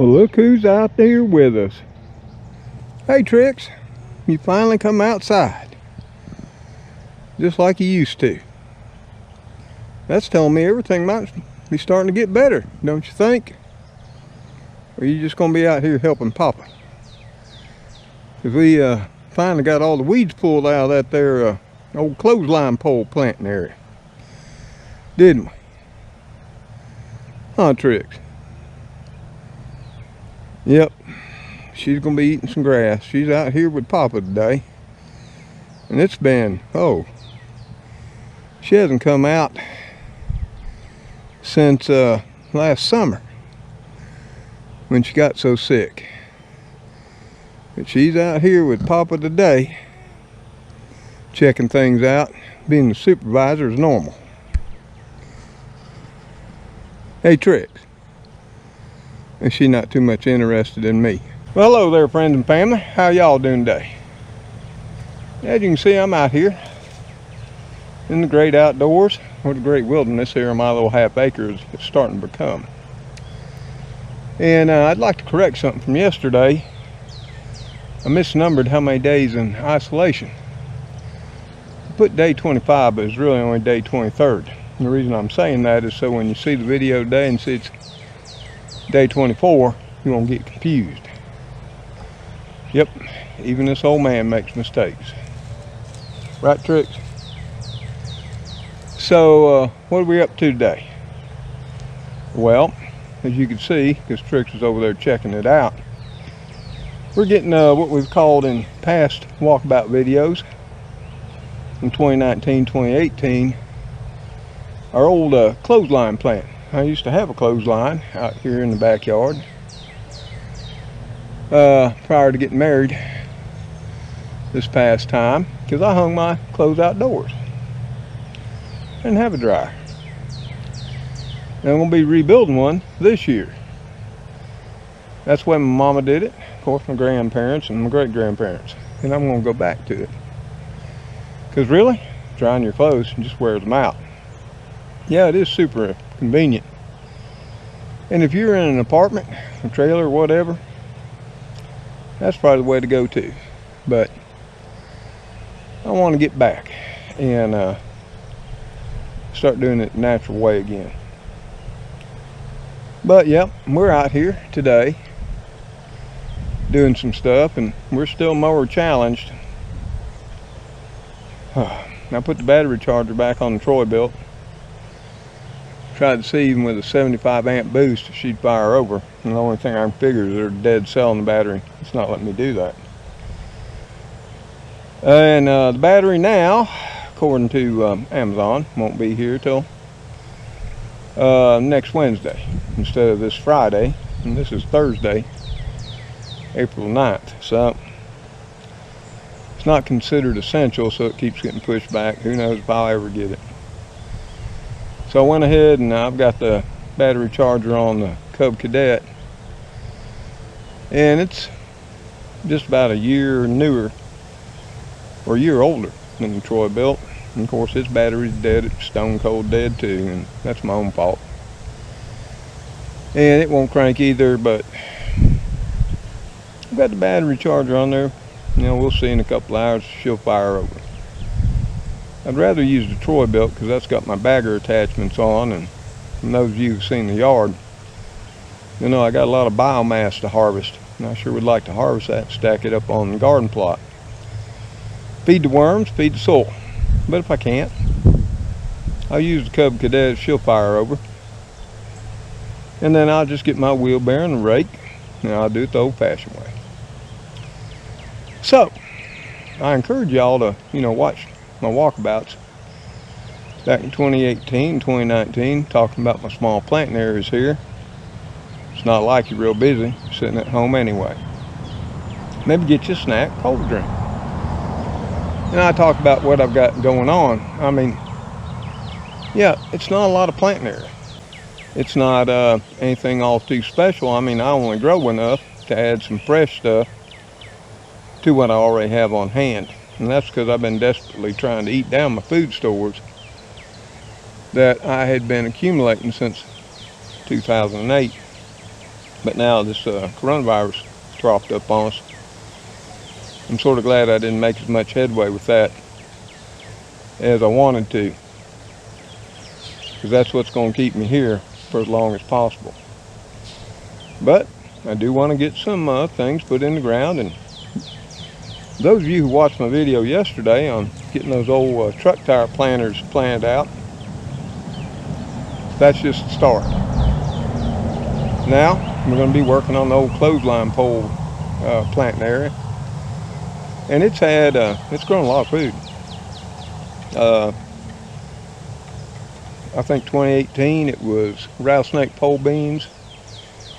Well, look who's out there with us. Hey Trix, you finally come outside. Just like you used to. That's telling me everything might be starting to get better, don't you think? Or are you just going to be out here helping Papa? Because we finally got all the weeds pulled out of that there old clothesline pole planting area. Didn't we? Huh, Trix? Yep. She's going to be eating some grass. She's out here with Papa today. And it's been, she hasn't come out since last summer when she got so sick. But she's out here with Papa today, checking things out, being the supervisor as normal. Hey Trix, is she not too much interested in me? Well, hello there friends and family, how y'all doing today? As you can see, I'm out here in the great outdoors, or the great wilderness here in my little half acre is starting to become. And I'd like to correct something from yesterday. I misnumbered how many days in isolation. I put day 25, but it's really only day 23rd. And the reason I'm saying that is so when you see the video today and see it's day 24, you won't get confused. Yep, even this old man makes mistakes. Right, Trix? So, what are we up to today? Well, as you can see, because Trix is over there checking it out, we're getting what we've called in past walkabout videos in 2019, 2018, our old clothesline plant. I used to have a clothesline out here in the backyard prior to getting married this past time, because I hung my clothes outdoors. Didn't have a dryer. And I'm going to be rebuilding one this year. That's when my mama did it, of course my grandparents and my great-grandparents, and I'm going to go back to it. Because really, drying your clothes just wears them out. Yeah, it is super convenient. And if you're in an apartment, a trailer, or whatever, that's probably the way to go too. But I want to get back and start doing it the natural way again. But yep, we're out here today doing some stuff, and we're still mower challenged. I put the battery charger back on the Troy-Bilt. Tried to see even with a 75 amp boost if she'd fire over, and the only thing I can figure is there's a dead cell in the battery. It's not letting me do that. And the battery now, according to Amazon, won't be here till next Wednesday instead of this Friday, and this is Thursday, April 9th. So it's not considered essential, so it keeps getting pushed back. Who knows if I'll ever get it. So I went ahead and I've got the battery charger on the Cub Cadet, and it's just about a year newer or a year older than the Troy-Bilt. And of course its battery's dead. It's stone cold dead too, and that's my own fault. And it won't crank either, but I've got the battery charger on there. You know, we'll see in a couple hours she'll fire over. I'd rather use the Troy-Bilt because that's got my bagger attachments on, and from those of you who've seen the yard, you know I got a lot of biomass to harvest, and I sure would like to harvest that and stack it up on the garden plot. Feed the worms, feed the soil. But if I can't, I'll use the Cub Cadet. She'll fire over. And then I'll just get my wheelbarrow and rake, and I'll do it the old-fashioned way. So, I encourage y'all to, watch my walkabouts back in 2018, 2019, talking about my small planting areas here. It's not like you're real busy sitting at home anyway. Maybe get you a snack, cold drink. And I talk about what I've got going on. I mean, yeah, it's not a lot of planting area. It's not anything all too special. I mean, I only grow enough to add some fresh stuff to what I already have on hand. And that's because I've been desperately trying to eat down my food stores that I had been accumulating since 2008. But now this coronavirus dropped up on us. I'm sort of glad I didn't make as much headway with that as I wanted to, because that's what's going to keep me here for as long as possible. But I do want to get some things put in the ground, and those of you who watched my video yesterday on getting those old truck tire planters planted out, that's just the start. Now we're going to be working on the old clothesline pole planting area, and it's grown a lot of food. I think 2018 it was rattlesnake pole beans,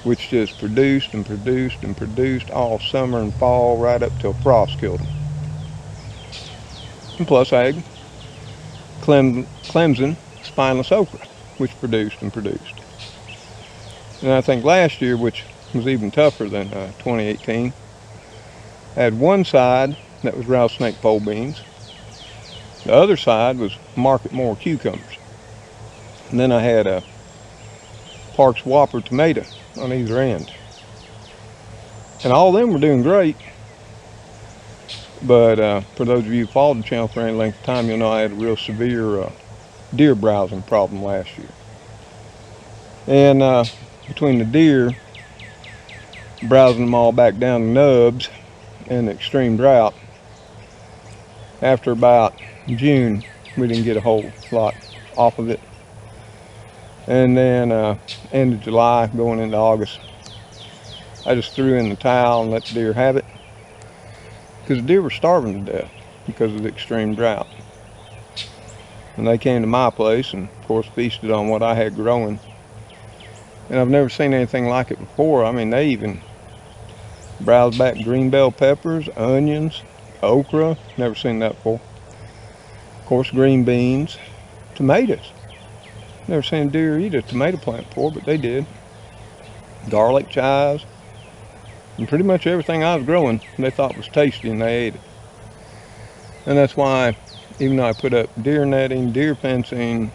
which just produced and produced and produced all summer and fall right up till frost killed them. And plus I had Clemson spineless okra, which produced and produced. And I think last year, which was even tougher than 2018, I had one side that was rattlesnake pole beans. The other side was Market More cucumbers. And then I had a Parks Whopper tomato on either end. And all of them were doing great. But for those of you who followed the channel for any length of time, you'll know I had a real severe deer browsing problem last year. And between the deer browsing them all back down to nubs and the extreme drought, after about June we didn't get a whole lot off of it. And then end of July going into August, I just threw in the towel and let the deer have it, because the deer were starving to death because of the extreme drought. And they came to my place and of course feasted on what I had growing. And I've never seen anything like it before. I mean, they even browsed back green bell peppers, onions, okra, never seen that before. Of course, green beans, tomatoes. Never seen a deer eat a tomato plant before, but they did. Garlic, chives, and pretty much everything I was growing they thought was tasty, and they ate it. And that's why, even though I put up deer netting, deer fencing,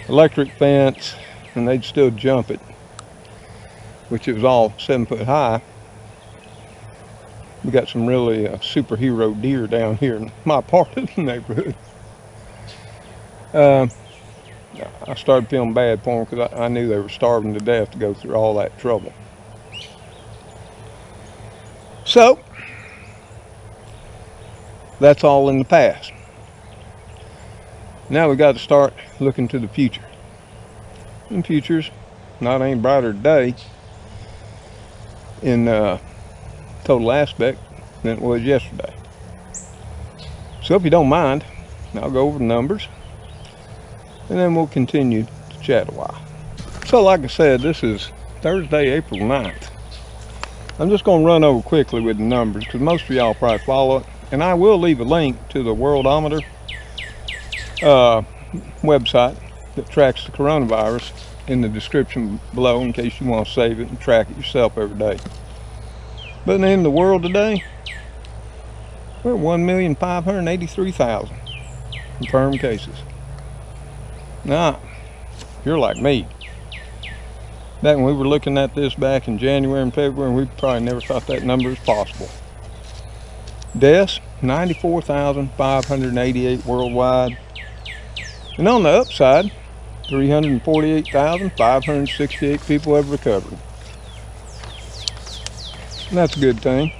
electric fence, and they'd still jump it, which it was all 7 foot high. We got some really superhero deer down here in my part of the neighborhood. I started feeling bad for them because I knew they were starving to death to go through all that trouble. So that's all in the past. Now we got to start looking to the future. And the future's not any brighter today in total aspect than it was yesterday. So if you don't mind, I'll go over the numbers and then we'll continue to chat a while. So like I said, this is Thursday, April 9th. I'm just going to run over quickly with the numbers because most of y'all probably follow it. And I will leave a link to the Worldometer website that tracks the coronavirus in the description below in case you want to save it and track it yourself every day. But in the world today, we're at 1,583,000 confirmed cases. Now, if you're like me, back when we were looking at this back in January and February, we probably never thought that number was possible. Deaths, 94,588 worldwide. And on the upside, 348,568 people have recovered. And that's a good thing.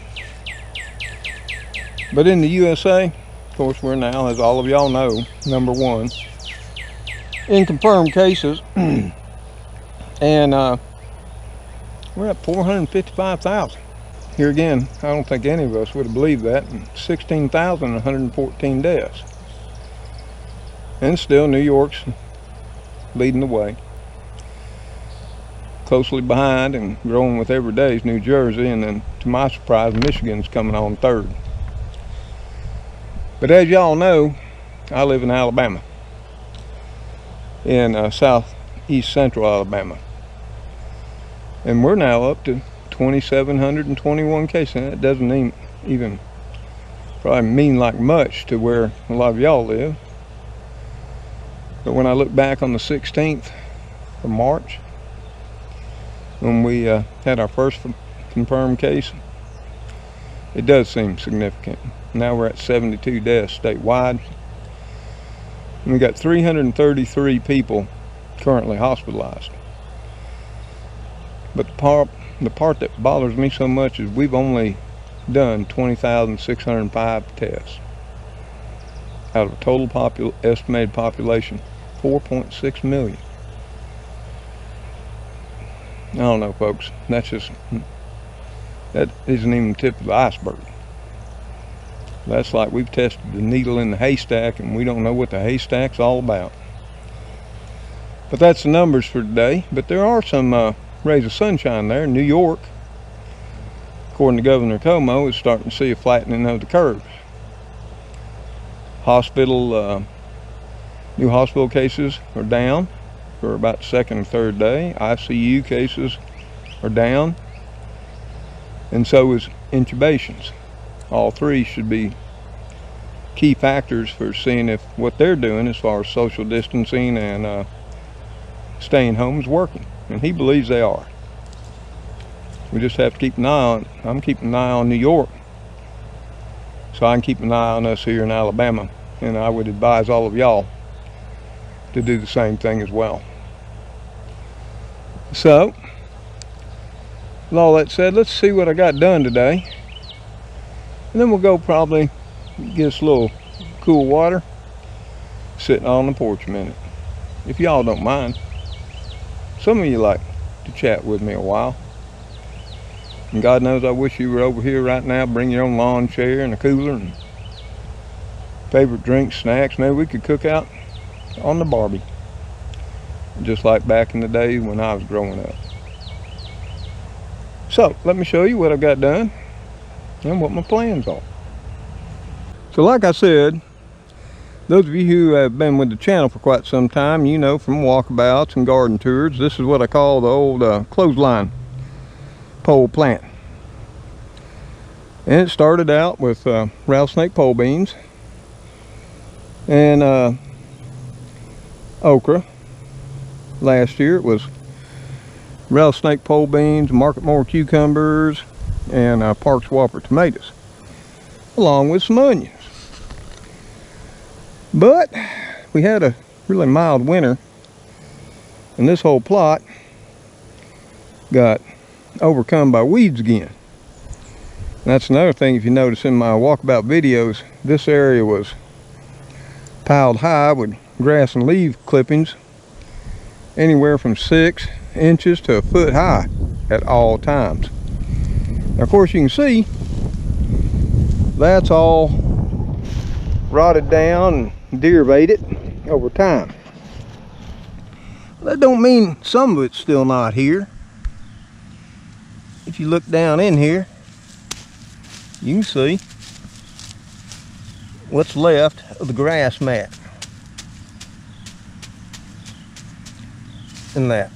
But in the USA, of course, we're now, as all of y'all know, #1 in confirmed cases. And we're at 455,000. Here again, I don't think any of us would have believed that. 16,114 deaths. And still New York's leading the way. Closely behind and growing with every day is New Jersey, and then to my surprise, Michigan's coming on third. But as y'all know, I live in Alabama, in southeast central Alabama. And we're now up to 2,721 cases. And that doesn't even probably mean like much to where a lot of y'all live. But when I look back on the 16th of March, when we had our first confirmed case, it does seem significant. Now we're at 72 deaths statewide. And we got 333 people currently hospitalized. But the part that bothers me so much is we've only done 20,605 tests out of a total estimated population 4.6 million. I don't know, folks. That isn't even the tip of the iceberg. That's like we've tested the needle in the haystack and we don't know what the haystack's all about. But that's the numbers for today. But there are some rays of sunshine there. New York, according to Governor Cuomo, is starting to see a flattening of the curve. New hospital cases are down for about the second and third day. ICU cases are down, and so is intubations. All three should be key factors for seeing if what they're doing as far as social distancing and staying home is working, and he believes they are. We just have to keep an eye on, I'm keeping an eye on New York, so I can keep an eye on us here in Alabama, and I would advise all of y'all to do the same thing as well. So, with all that said, let's see what I got done today, and then we'll go probably get us a little cool water, sitting on the porch a minute, if y'all don't mind. Some of you like to chat with me a while. And God knows I wish you were over here right now. Bring your own lawn chair and a cooler and favorite drinks, snacks. Maybe we could cook out on the Barbie, just like back in the day when I was growing up. So let me show you what I've got done and what my plans are. So like I said, those of you who have been with the channel for quite some time, you know from walkabouts and garden tours, this is what I call the old clothesline pole plant. And it started out with rattlesnake pole beans and okra. Last year it was rattlesnake pole beans, Marketmore cucumbers, and Parks Whopper tomatoes, along with some onions. But we had a really mild winter, and this whole plot got overcome by weeds again. And that's another thing, if you notice in my walkabout videos, this area was piled high with grass and leaf clippings anywhere from 6 inches to a foot high at all times. Now, of course, you can see that's all rotted down and denervated over time. That don't mean some of it's still not here. If you look down in here, you can see what's left of the grass mat. And that.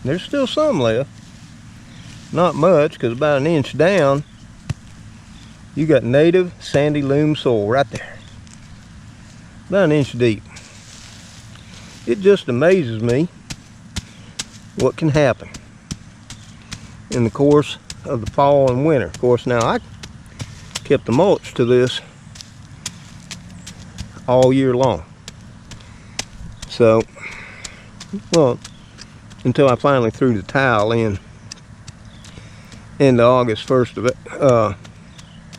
There's still some left. Not much, because about an inch down, you got native sandy loam soil right there. About an inch deep. It just amazes me what can happen in the course of the fall and winter. Of course, now I kept the mulch to this all year long. So, well, until I finally threw the tile in end of August,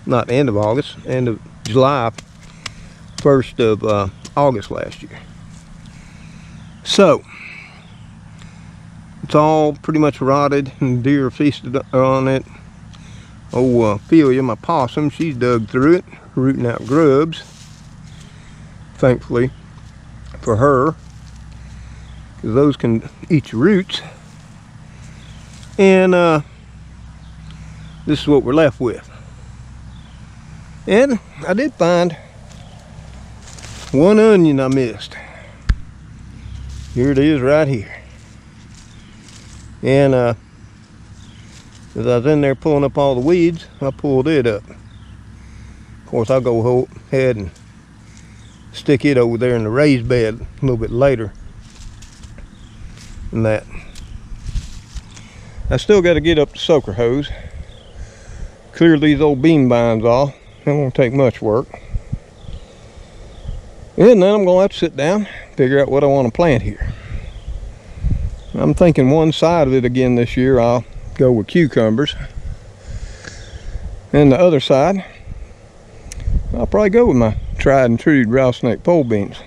not end of August, end of July, 1st of August last year. So, it's all pretty much rotted and deer feasted on it. Oh, Ophelia, my possum, she's dug through it, rooting out grubs. Thankfully for her, because those can eat your roots. And this is what we're left with. And I did find one onion I missed. Here it is right here. And as I was in there pulling up all the weeds, I pulled it up. Of course, I'll go ahead and stick it over there in the raised bed a little bit later. And that. I still got to get up the soaker hose, clear these old bean vines off. It won't take much work. And then I'm going to have to sit down, figure out what I want to plant here. I'm thinking one side of it again this year I'll go with cucumbers. And the other side, I'll probably go with my tried and true rattlesnake pole beans.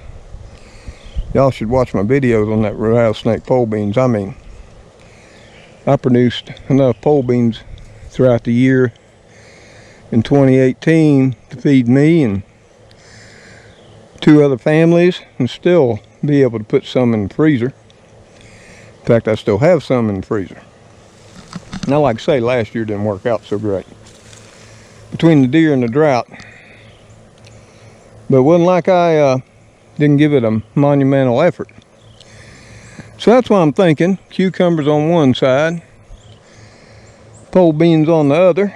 Y'all should watch my videos on that rattlesnake pole beans. I mean, I produced enough pole beans throughout the year in 2018 to feed me and 2 other families, and still be able to put some in the freezer. In fact, I still have some in the freezer. Now, like I say, last year didn't work out so great between the deer and the drought. But it wasn't like I didn't give it a monumental effort. So that's why I'm thinking cucumbers on one side, pole beans on the other.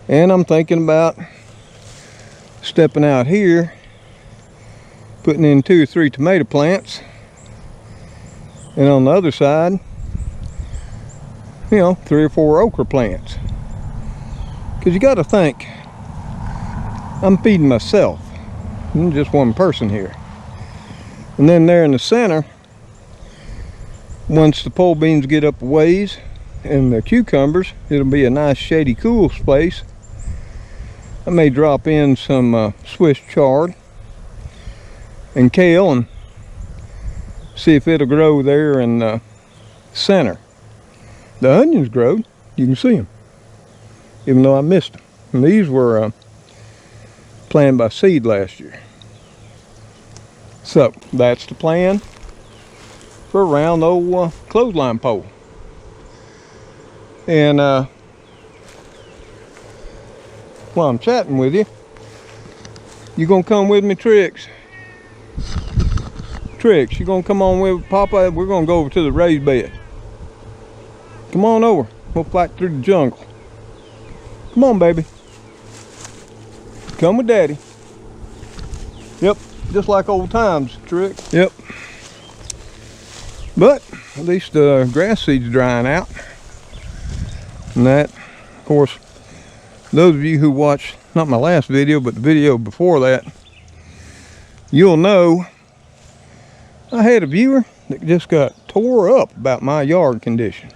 And I'm thinking about stepping out here, putting in 2 or 3 tomato plants. And on the other side, you know, 3 or 4 okra plants. Because you got to think, I'm feeding myself. I'm just one person here. And then there in the center, once the pole beans get up a ways and the cucumbers, it'll be a nice shady cool space. I may drop in some Swiss chard and kale and see if it'll grow there in the center. The onions growed, you can see them, even though I missed them. And these were planted by seed last year. So that's the plan for a round old clothesline pole. And while I'm chatting with you, you gonna come with me, Trix? Trix, you gonna come on with Papa? We're gonna go over to the raised bed. Come on over. We'll fight through the jungle. Come on, baby. Come with Daddy. Yep, just like old times, Trix. Yep. But at least the grass seed's drying out. And that, of course, those of you who watched, not my last video, but the video before that, you'll know I had a viewer that just got tore up about my yard condition.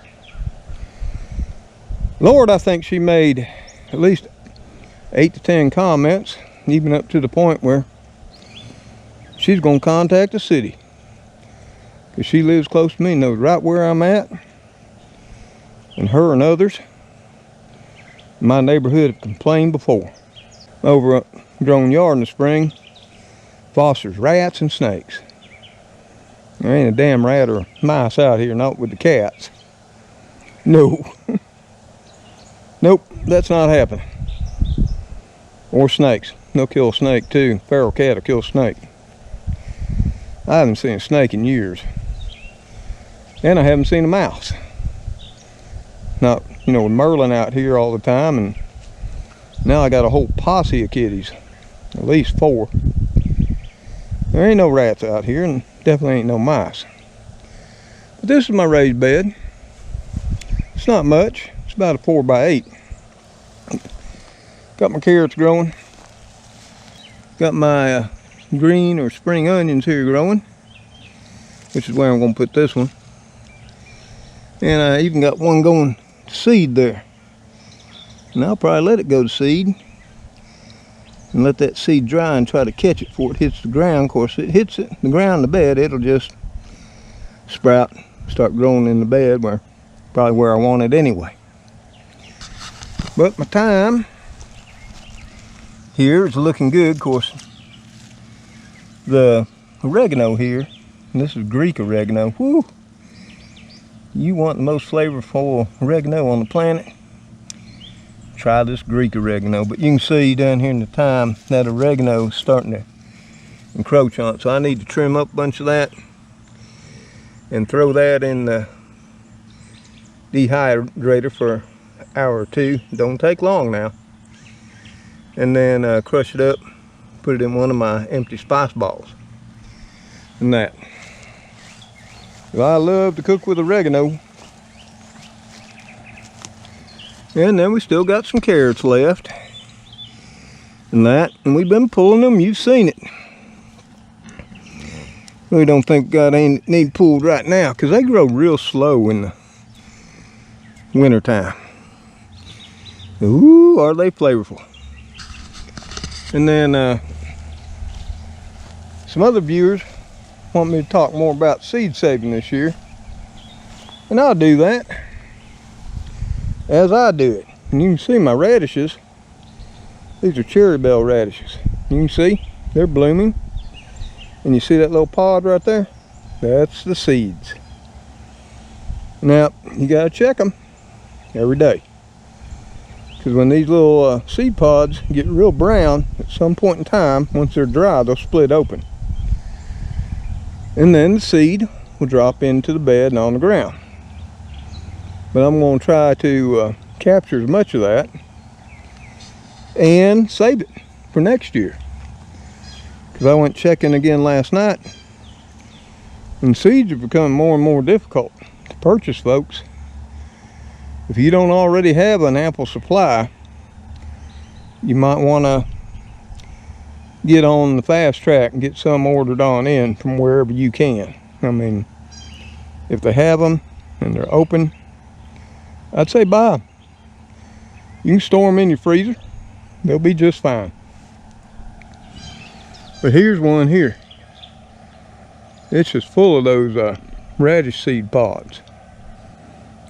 Lord, I think she made at least 8 to 10 comments, even up to the point where she's going to contact the city. Because she lives close to me, knows right where I'm at. And her and others in my neighborhood have complained before. Overgrown yard in the spring fosters rats and snakes. There ain't a damn rat or mice out here, not with the cats. No. Nope, that's not happening. Or snakes. They'll kill a snake too. Feral cat will kill a snake. I haven't seen a snake in years. And I haven't seen a mouse. Not, you know, with Merlin out here all the time, and now I got a whole posse of kitties. At least 4. There ain't no rats out here, and definitely ain't no mice. But this is my raised bed. It's not much. It's about a 4 by 8. Got my carrots growing. Got my green or spring onions here growing, which is where I'm going to put this one. And I even got one going to seed there. And I'll probably let it go to seed and let that seed dry and try to catch it before it hits the ground. Of course, it hits it, the ground, the bed, it'll just sprout, start growing in the bed, probably where I want it anyway. But my thyme here is looking good. Of course, the oregano here, and this is Greek oregano. Whoo! You want the most flavorful oregano on the planet? Try this Greek oregano. But you can see down here in the thyme that oregano is starting to encroach on it. So I need to trim up a bunch of that and throw that in the dehydrator for an hour or 2. Don't take long now. And then crush it up, put it in one of my empty spice balls. And that. Well, I love to cook with oregano. And then we still got some carrots left. And we've been pulling them. You've seen it. We don't think God ain't need pulled right now because they grow real slow in the winter time. Ooh, are they flavorful. And then some other viewers want me to talk more about seed saving this year. And I'll do that as I do it. And you can see my radishes. These are cherry bell radishes. You can see they're blooming. And you see that little pod right there? That's the seeds. Now, you gotta check them every day. Because when these little seed pods get real brown, at some point in time, once they're dry, they'll split open. And then the seed will drop into the bed and on the ground. But I'm gonna try to capture as much of that and save it for next year. Because I went checking again last night, and seeds are becoming more and more difficult to purchase, folks. If you don't already have an ample supply, you might want to get on the fast track and get some ordered on in from wherever you can. I mean, if they have them and they're open, I'd say buy them. You can store them in your freezer. They'll be just fine. But here's one here. It's just full of those radish seed pods.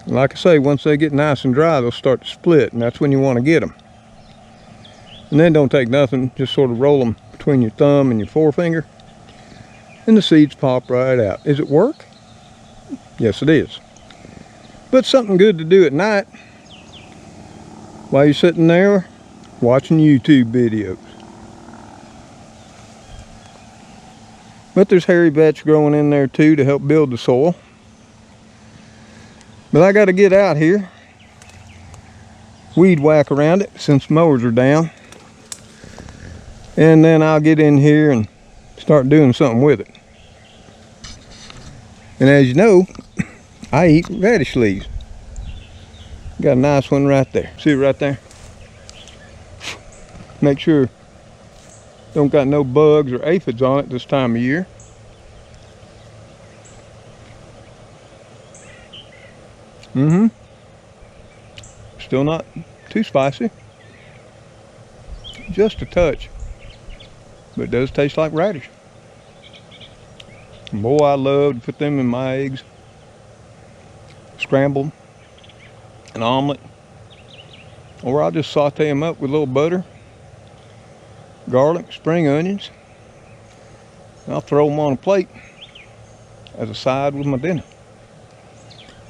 Like I say, once they get nice and dry, they'll start to split, and that's when you want to get them. And then don't take nothing, just sort of roll them between your thumb and your forefinger, and the seeds pop right out. Does it work? Yes, it is. But something good to do at night while you're sitting there watching YouTube videos. But there's hairy vetch growing in there too to help build the soil. But I got to get out here, weed whack around it since mowers are down. And then I'll get in here and start doing something with it. And as you know, I eat radish leaves. Got a nice one right there. See it right there? Make sure don't got no bugs or aphids on it this time of year. Still not too spicy. Just a touch. But it does taste like radish. And boy, I love to put them in my eggs. Scramble them. An omelet. Or I'll just saute them up with a little butter, garlic, spring onions. I'll throw them on a plate as a side with my dinner.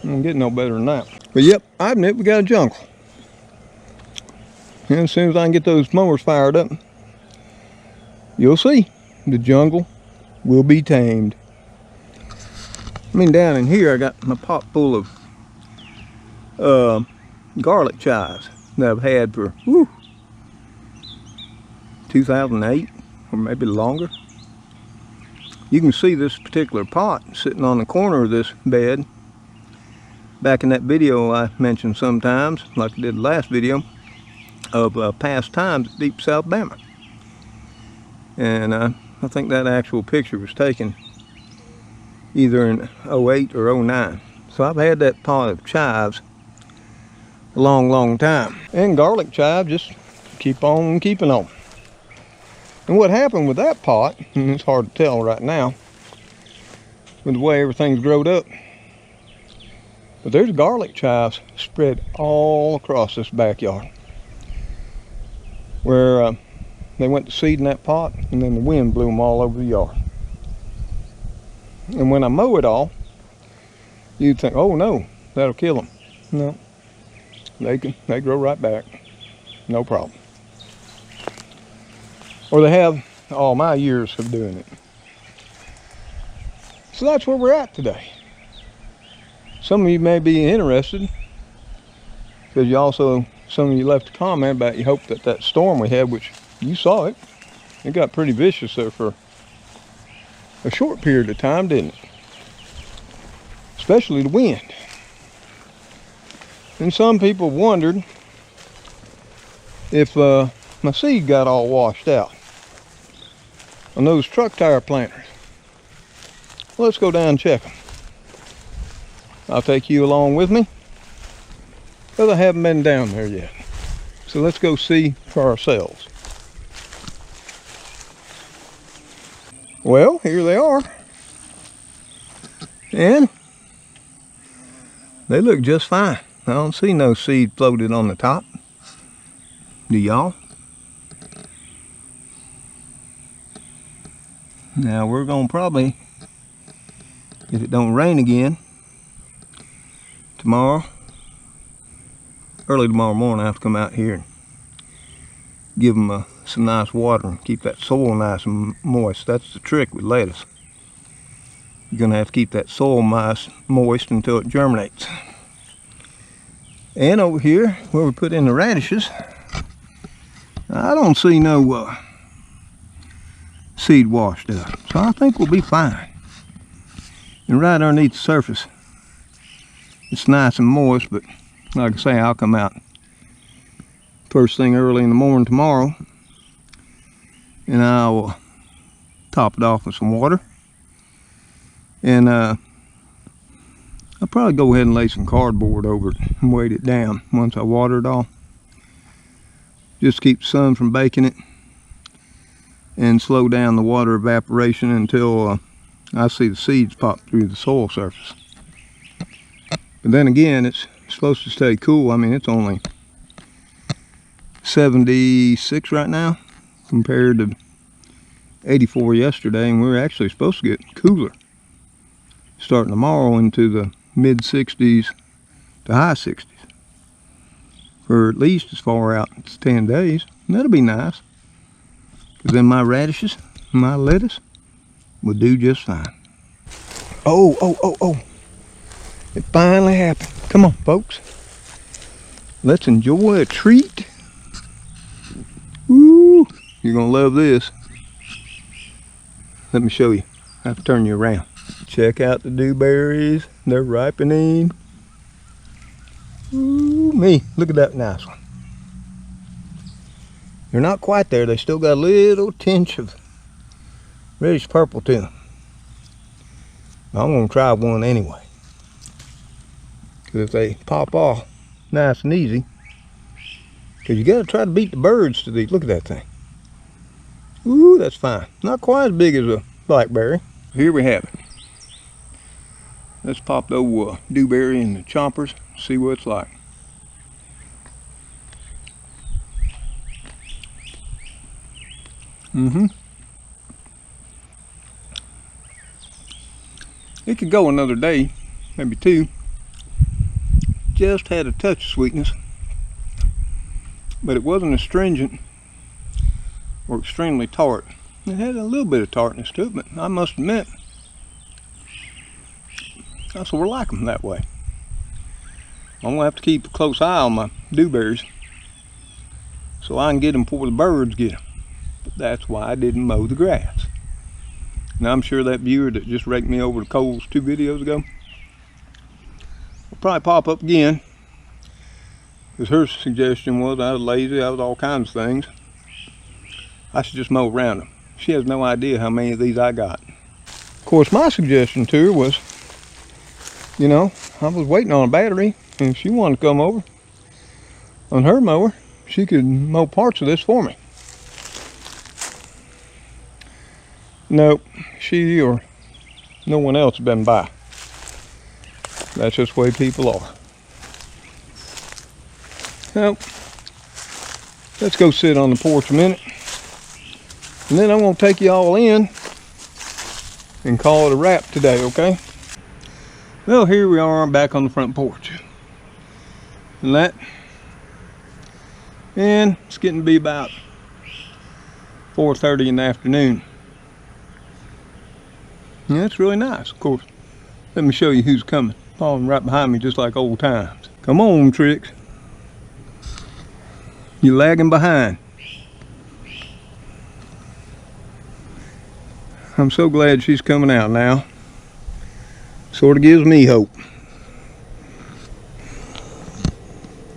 I don't get no better than that. But yep, I admit we got a jungle. And as soon as I can get those mowers fired up, you'll see the jungle will be tamed. I mean, down in here I got my pot full of garlic chives that I've had for 2008 or maybe longer. You can see this particular pot sitting on the corner of this bed. Back in that video I mentioned sometimes, like I did the last video, of past times at Deep South Bama. And I think that actual picture was taken either in 08 or 09. So I've had that pot of chives a long time. And garlic chive just keep on keeping on. And what happened with that pot, and it's hard to tell right now with the way everything's growed up, but there's garlic chives spread all across this backyard where they went to seed in that pot, and then the wind blew them all over the yard. And when I mow it all, you'd think, oh no, that'll kill them. No, they grow right back, no problem. Or they have all my years of doing it. So that's where we're at today. Some of you may be interested, because some of you left a comment about you hope that storm we had, which you saw it got pretty vicious there for a short period of time, didn't it? Especially the wind. And some people wondered if my seed got all washed out on those truck tire planters. Let's go down and check them. I'll take you along with me, because I haven't been down there yet. So let's go see for ourselves. Well, here they are. And they look just fine. I don't see no seed floated on the top. Do y'all? Now we're gonna probably, if it don't rain again, tomorrow, early tomorrow morning, I have to come out here and give them some nice water and keep that soil nice and moist. That's the trick with lettuce. You're gonna have to keep that soil moist until it germinates. And over here, where we put in the radishes, I don't see no seed washed up. So I think we'll be fine. And right underneath the surface, it's nice and moist, but like I say, I'll come out first thing early in the morning tomorrow, and I'll top it off with some water. And I'll probably go ahead and lay some cardboard over it and weight it down once I water it all. Just keep the sun from baking it and slow down the water evaporation until I see the seeds pop through the soil surface. But then again, it's supposed to stay cool. I mean, it's only 76 right now compared to 84 yesterday, and we're actually supposed to get cooler starting tomorrow into the mid 60s to high 60s for at least as far out as 10 days. And that'll be nice, because then my radishes, my lettuce will do just fine. Oh, it finally happened. Come on, folks, let's enjoy a treat. Ooh, you're gonna love this. Let me show you. I have to turn you around. Check out the dewberries. They're ripening. Ooh, me. Look at that nice one. They're not quite there. They still got a little tinge of reddish purple to them. I'm going to try one anyway, because if they pop off nice and easy, because you got to try to beat the birds to these. Look at that thing. Ooh, that's fine. Not quite as big as a blackberry. Here we have it. Let's pop the old dewberry in the chompers, see what it's like. It could go another day, maybe two. Just had a touch of sweetness, but it wasn't astringent or extremely tart. It had a little bit of tartness to it, but I must admit, I sort of like them that way. I'm gonna have to keep a close eye on my dewberries so I can get them before the birds get them. But that's why I didn't mow the grass. Now I'm sure that viewer that just raked me over the coals 2 videos ago will probably pop up again, because her suggestion was I was lazy, I was all kinds of things. I should just mow around them. She has no idea how many of these I got. Of course, my suggestion to her was, you know, I was waiting on a battery, and if she wanted to come over on her mower, she could mow parts of this for me. Nope, she or no one else has been by. That's just the way people are. Well, let's go sit on the porch a minute, and then I'm going to take you all in and call it a wrap today, okay? Well, here we are back on the front porch. And it's getting to be about 4:30 in the afternoon. Yeah, it's really nice. Of course, let me show you who's coming. Following right behind me just like old times. Come on, Tricks. You're lagging behind. I'm so glad she's coming out now. Sort of gives me hope.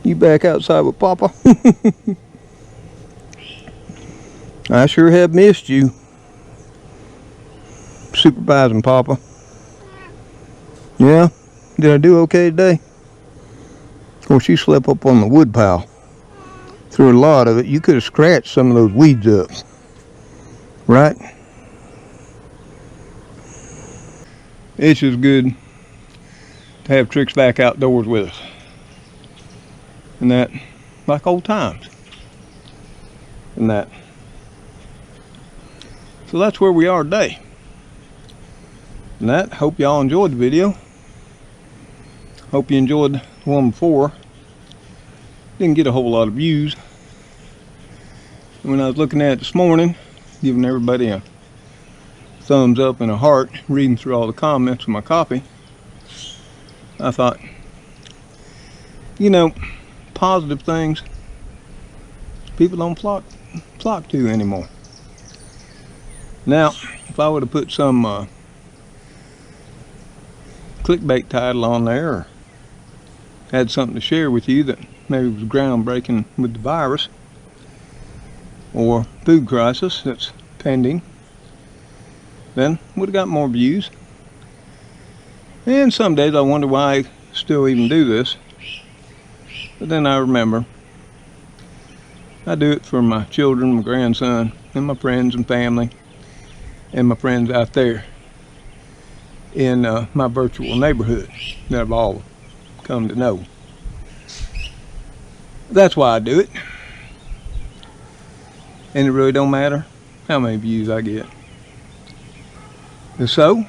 You back outside with Papa? I sure have missed you, supervising Papa. Yeah? Did I do okay today? Of course, you slept up on the wood pile. Through a lot of it, you could have scratched some of those weeds up. Right? It's just good to have Trix back outdoors with us. And that, like old times. And that. So that's where we are today. And that, hope y'all enjoyed the video. Hope you enjoyed the one before. Didn't get a whole lot of views. When I was looking at it this morning, giving everybody a thumbs up and a heart, reading through all the comments of my copy, I thought, you know, positive things people don't flock to anymore. Now, if I would have put some clickbait title on there, or had something to share with you that maybe was groundbreaking with the virus or food crisis that's pending, then would have got more views. And some days I wonder why I still even do this. But then I remember I do it for my children, my grandson, and my friends and family, and my friends out there in my virtual neighborhood that I've all come to know. That's why I do it. And it really don't matter how many views I get. And so,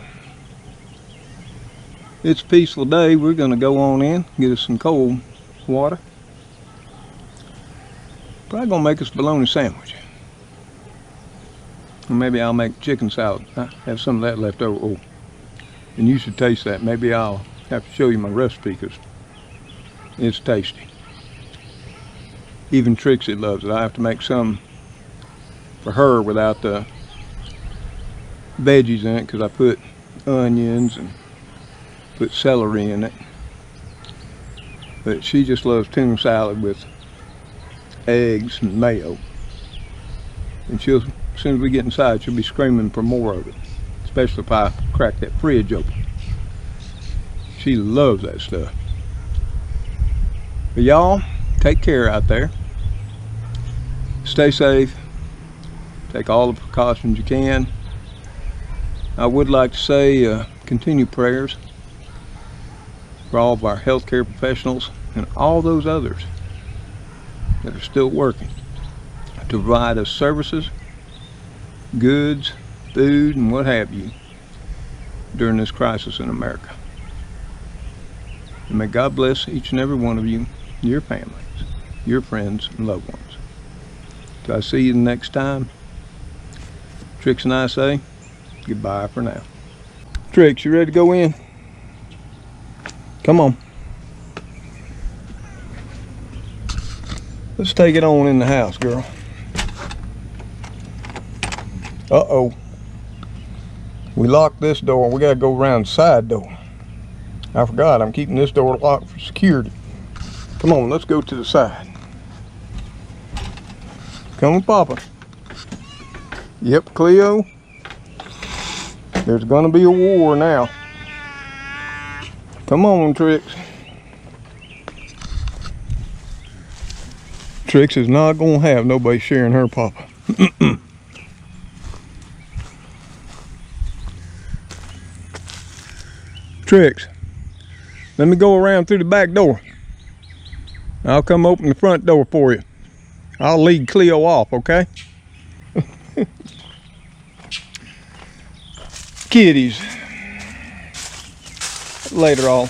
it's a peaceful day. We're going to go on in, get us some cold water. Probably going to make us a bologna sandwich. Or maybe I'll make chicken salad. I have some of that left over. Oh, and you should taste that. Maybe I'll have to show you my recipe because it's tasty. Even Trixie loves it. I have to make some for her without the veggies in it because I put onions and put celery in it. But she just loves tuna salad with eggs and mayo. And she'll, as soon as we get inside, she'll be screaming for more of it. Especially if I crack that fridge open. She loves that stuff. But y'all, take care out there. Stay safe. Take all the precautions you can. I would like to say continue prayers for all of our healthcare professionals and all those others that are still working to provide us services, goods, food, and what have you during this crisis in America. And may God bless each and every one of you, your families, your friends, and loved ones. Till I see you the next time, Trix and I say goodbye for now. Trix, you ready to go in? Come on. Let's take it on in the house, girl. Uh-oh. We locked this door. We gotta go around the side door. I forgot, I'm keeping this door locked for security. Come on, let's go to the side. Come with Papa. Yep, Cleo. There's gonna be a war now. Come on, Trix. Trix is not gonna have nobody sharing her Papa. Trix, let me go around through the back door. I'll come open the front door for you. I'll lead Cleo off, okay? Kitties. Later on.